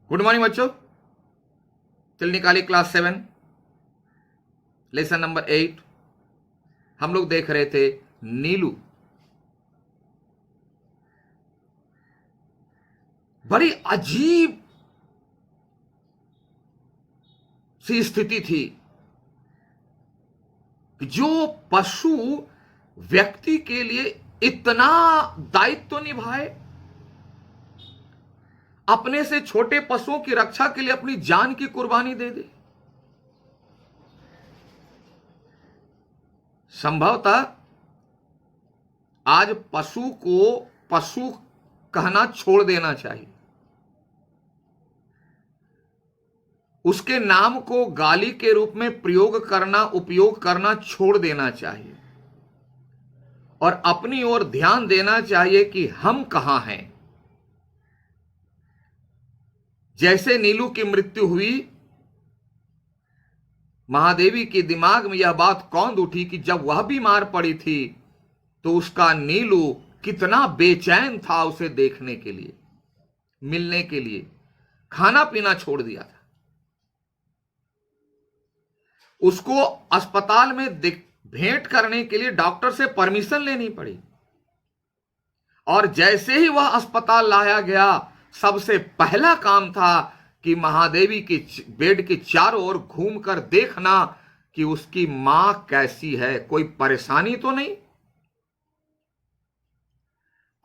Good morning बच्चों। चल निकाली क्लास 7 लेसन नंबर 8। हम लोग देख रहे थे नीलू। बड़ी अजीब सी स्थिति थी कि जो पशु व्यक्ति के लिए इतना दायित्व निभाए, अपने से छोटे पशुओं की रक्षा के लिए अपनी जान की कुर्बानी दे दे। संभवतः आज पशु को पशु कहना छोड़ देना चाहिए। उसके नाम को गाली के रूप में उपयोग करना छोड़ देना चाहिए और अपनी ओर ध्यान देना चाहिए कि हम कहां हैं। जैसे नीलू की मृत्यु हुई, महादेवी के दिमाग में यह बात कौंध उठी कि जब वह बीमार पड़ी थी तो उसका नीलू कितना बेचैन था उसे देखने के लिए, मिलने के लिए। खाना पीना छोड़ दिया था। उसको अस्पताल में भेंट करने के लिए डॉक्टर से परमिशन लेनी पड़ी और जैसे ही वह अस्पताल लाया गया, सबसे पहला काम था कि महादेवी के बेड के चारों ओर घूमकर देखना कि उसकी मां कैसी है, कोई परेशानी तो नहीं।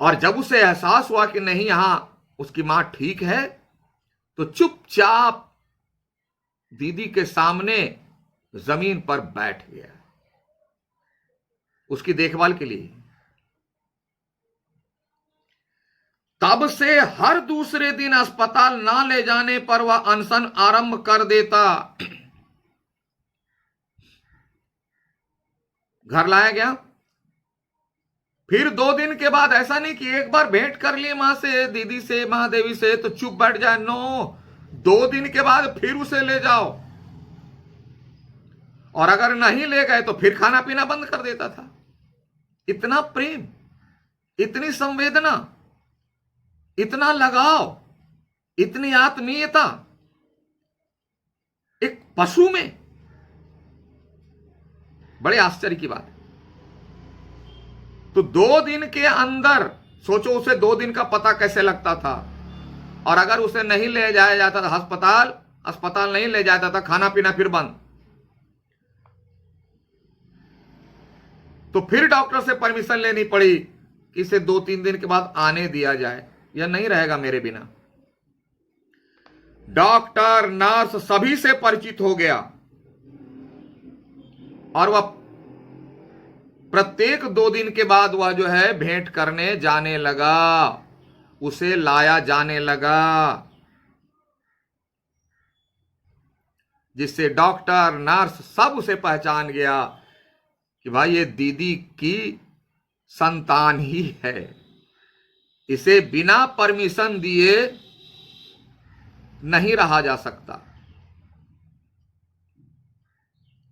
और जब उसे एहसास हुआ कि नहीं, यहां उसकी मां ठीक है, तो चुपचाप दीदी के सामने जमीन पर बैठ गया उसकी देखभाल के लिए। तब से हर दूसरे दिन अस्पताल ना ले जाने पर वह अनशन आरंभ कर देता। घर लाया गया, फिर 2 दिन के बाद, ऐसा नहीं कि एक बार भेंट कर लिए मां से, दीदी से, महादेवी से तो चुप बैठ जाए। नो, 2 दिन के बाद फिर उसे ले जाओ और अगर नहीं ले गए तो फिर खाना पीना बंद कर देता था। इतना प्रेम, इतनी संवेदना, इतना लगाव, इतनी आत्मीयता एक पशु में, बड़े आश्चर्य की बात है। तो 2 दिन के अंदर सोचो, उसे 2 दिन का पता कैसे लगता था। और अगर उसे नहीं ले जाया जाता था अस्पताल नहीं ले जाता था, खाना पीना फिर बंद, तो फिर डॉक्टर से परमिशन लेनी पड़ी कि इसे 2-3 दिन के बाद आने दिया जाए, यह नहीं रहेगा मेरे बिना। डॉक्टर, नर्स सभी से परिचित हो गया और वह प्रत्येक 2 दिन के बाद वह जो है भेंट करने जाने लगा, उसे लाया जाने लगा, जिससे डॉक्टर, नर्स सब उसे पहचान गया कि भाई ये दीदी की संतान ही है, इसे बिना परमिशन दिए नहीं रहा जा सकता।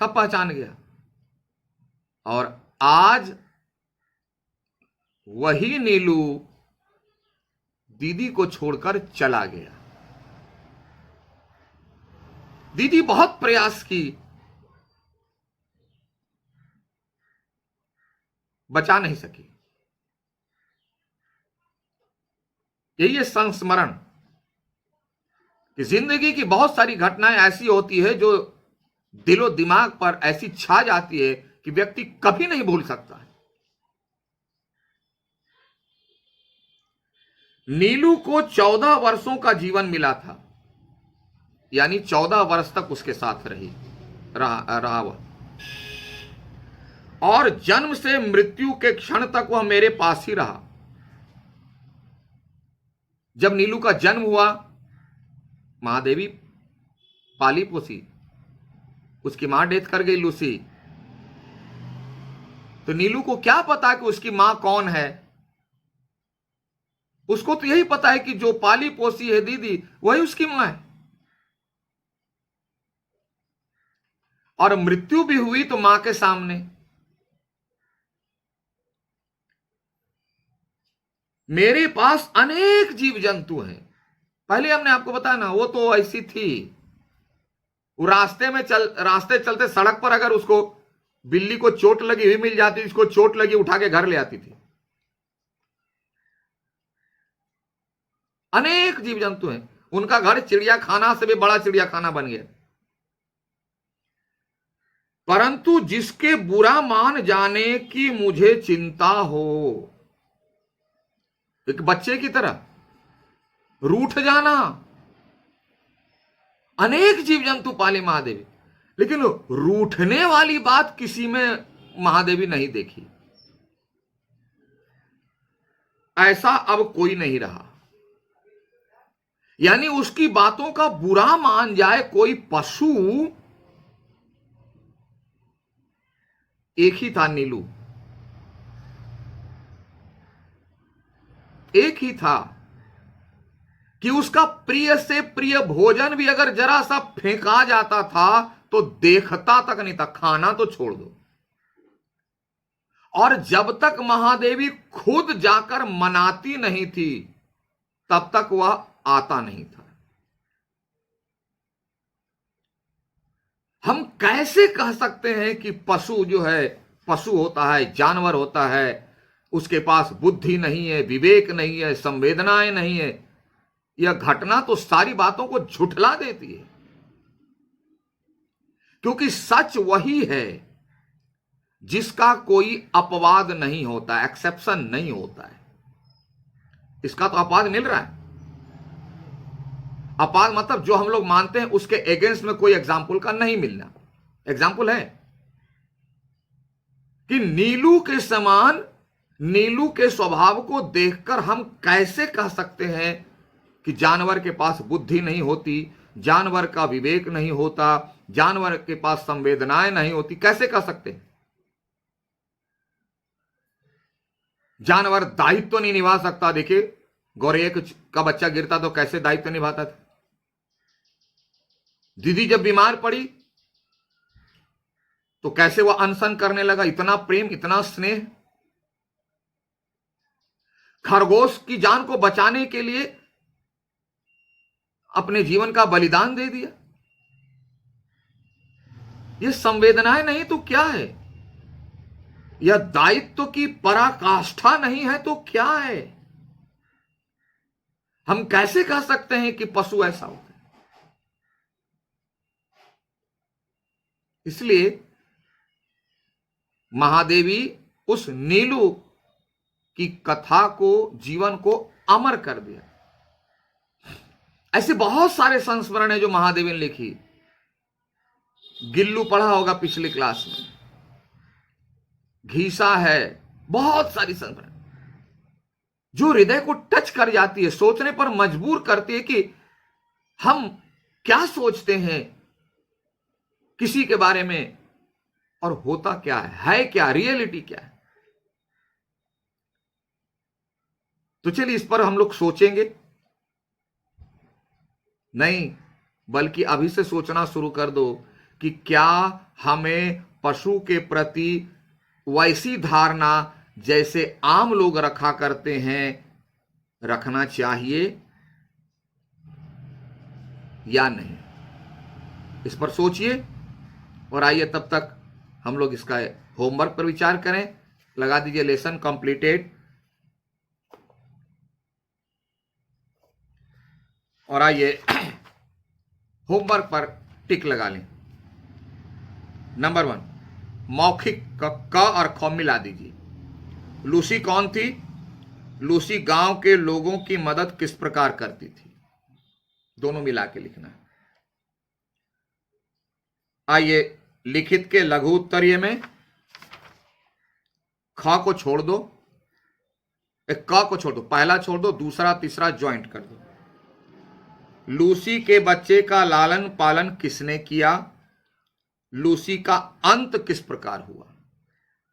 सब पहचान गया और आज वही नीलू दीदी को छोड़कर चला गया। दीदी बहुत प्रयास की, बचा नहीं सकी। यही है संस्मरण कि जिंदगी की बहुत सारी घटनाएं ऐसी होती है जो दिलो दिमाग पर ऐसी छा जाती है कि व्यक्ति कभी नहीं भूल सकता है। नीलू को 14 वर्षों का जीवन मिला था, यानी 14 वर्ष तक उसके साथ रहा वह, और जन्म से मृत्यु के क्षण तक वह मेरे पास ही रहा। जब नीलू का जन्म हुआ, महादेवी पाली पोसी, उसकी मां डेथ कर गई लूसी। तो नीलू को क्या पता कि उसकी मां कौन है। उसको तो यही पता है कि जो पाली पोसी है दीदी, वही उसकी मां है। और मृत्यु भी हुई तो मां के सामने। मेरे पास अनेक जीव जंतु हैं, पहले हमने आपको बताया ना, वो तो ऐसी थी, वो रास्ते चलते सड़क पर अगर उसको बिल्ली को चोट लगी हुई मिल जाती, इसको चोट लगी उठा के घर ले आती थी। अनेक जीव जंतु हैं, उनका घर चिड़िया खाना से भी बड़ा चिड़िया खाना बन गया। परंतु जिसके बुरा मान जाने की मुझे चिंता हो, एक बच्चे की तरह रूठ जाना। अनेक जीव जंतु पाले महादेवी, लेकिन रूठने वाली बात किसी में महादेवी नहीं देखी। ऐसा अब कोई नहीं रहा, यानी उसकी बातों का बुरा मान जाए कोई पशु। एक ही था नीलू, एक ही था कि उसका प्रिय से प्रिय भोजन भी अगर जरा सा फेंका जाता था तो देखता तक नहीं था, खाना तो छोड़ दो। और जब तक महादेवी खुद जाकर मनाती नहीं थी तब तक वह आता नहीं था। हम कैसे कह सकते हैं कि पशु जो है, पशु होता है, जानवर होता है, उसके पास बुद्धि नहीं है, विवेक नहीं है, संवेदनाएं नहीं है? यह घटना तो सारी बातों को झुठला देती है, क्योंकि सच वही है जिसका कोई अपवाद नहीं होता, एक्सेप्शन नहीं होता है। इसका तो अपवाद मिल रहा है। अपवाद मतलब जो हम लोग मानते हैं उसके अगेंस्ट में कोई एग्जाम्पल का नहीं मिलना। एग्जाम्पल है कि नीलू के समान, नीलू के स्वभाव को देखकर हम कैसे कह सकते हैं कि जानवर के पास बुद्धि नहीं होती, जानवर का विवेक नहीं होता, जानवर के पास संवेदनाएं नहीं होती? कैसे कह सकते हैं? जानवर दायित्व तो नहीं निभा सकता। देखिए, गौरैया का बच्चा गिरता तो कैसे दायित्व निभाता था। दीदी जब बीमार पड़ी तो कैसे वह अनशन करने लगा, इतना प्रेम, इतना स्नेह। खरगोश की जान को बचाने के लिए अपने जीवन का बलिदान दे दिया। ये संवेदनाएं नहीं तो क्या है? यह दायित्व की पराकाष्ठा नहीं है तो क्या है? हम कैसे कह सकते हैं कि पशु ऐसा होता है? इसलिए महादेवी उस नीलू की कथा को, जीवन को अमर कर दिया। ऐसे बहुत सारे संस्मरण है जो महादेवी ने लिखी। गिल्लू पढ़ा होगा पिछली क्लास में, घीसा है, बहुत सारी संस्मरण जो हृदय को टच कर जाती है, सोचने पर मजबूर करती है कि हम क्या सोचते हैं किसी के बारे में और होता क्या है क्या, रियलिटी क्या है। तो चलिए इस पर हम लोग सोचेंगे नहीं, बल्कि अभी से सोचना शुरू कर दो कि क्या हमें पशु के प्रति वैसी धारणा जैसे आम लोग रखा करते हैं रखना चाहिए या नहीं। इस पर सोचिए और आइए तब तक हम लोग इसका होमवर्क पर विचार करें। लगा दीजिए लेसन कंप्लीटेड और आइए होमवर्क पर टिक लगा लें। नंबर 1, मौखिक क और ख मिला दीजिए। लूसी कौन थी? लूसी गांव के लोगों की मदद किस प्रकार करती थी? दोनों मिला के लिखना है। आइए लिखित के लघु उत्तरीय में ख को छोड़ दो, एक क को छोड़ दो, पहला छोड़ दो, दूसरा तीसरा ज्वाइंट कर दो। लूसी के बच्चे का लालन पालन किसने किया? लूसी का अंत किस प्रकार हुआ?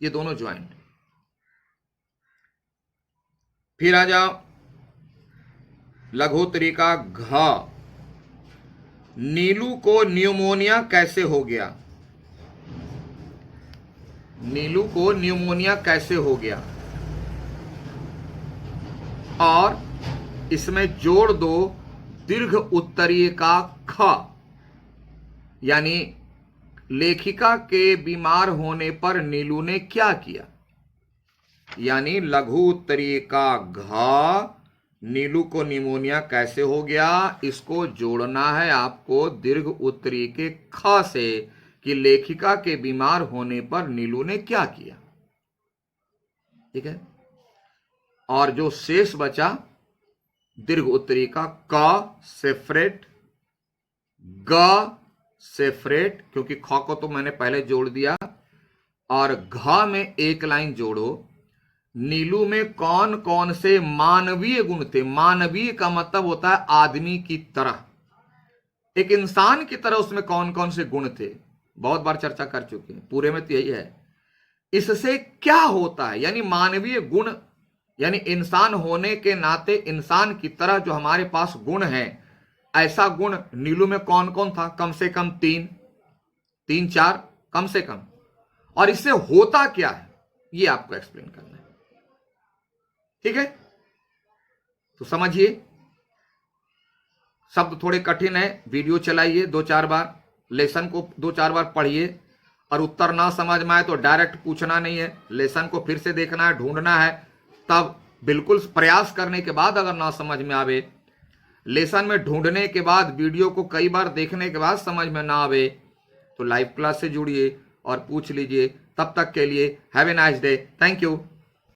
ये दोनों ज्वाइंट। फिर आ जाओ लघुत्तरी का घ। नीलू को न्यूमोनिया कैसे हो गया? नीलू को न्यूमोनिया कैसे हो गया? और इसमें जोड़ दो दीर्घ उत्तरीय का ख, यानी लेखिका के बीमार होने पर नीलू ने क्या किया। यानी लघु उत्तरीय का घ, नीलू को निमोनिया कैसे हो गया, इसको जोड़ना है आपको दीर्घ उत्तरीय के ख से कि लेखिका के बीमार होने पर नीलू ने क्या किया। ठीक है। और जो शेष बचा दीर्घ उत्तरीय का क सेपरेट, ग सेपरेट, क्योंकि ख को तो मैंने पहले जोड़ दिया, और घ में एक लाइन जोड़ो। नीलू में कौन कौन से मानवीय गुण थे। मानवीय का मतलब होता है आदमी की तरह, एक इंसान की तरह उसमें कौन कौन से गुण थे, बहुत बार चर्चा कर चुके हैं, पूरे में तो यही है। इससे क्या होता है, यानी मानवीय गुण, यानी इंसान होने के नाते इंसान की तरह जो हमारे पास गुण है, ऐसा गुण नीलू में कौन कौन था। कम से कम तीन चार कम से कम। और इससे होता क्या है ये आपको एक्सप्लेन करना है। ठीक है, तो समझिए। शब्द थोड़े कठिन है, वीडियो चलाइए 2-4 बार, लेसन को 2-4 बार पढ़िए, और उत्तर ना समझ में आए तो डायरेक्ट पूछना नहीं है, लेसन को फिर से देखना है, ढूंढना है, तब बिल्कुल प्रयास करने के बाद अगर ना समझ में आवे, लेसन में ढूंढने के बाद, वीडियो को कई बार देखने के बाद समझ में ना आवे, तो लाइव क्लास से जुड़िए और पूछ लीजिए। तब तक के लिए have a nice day, thank you.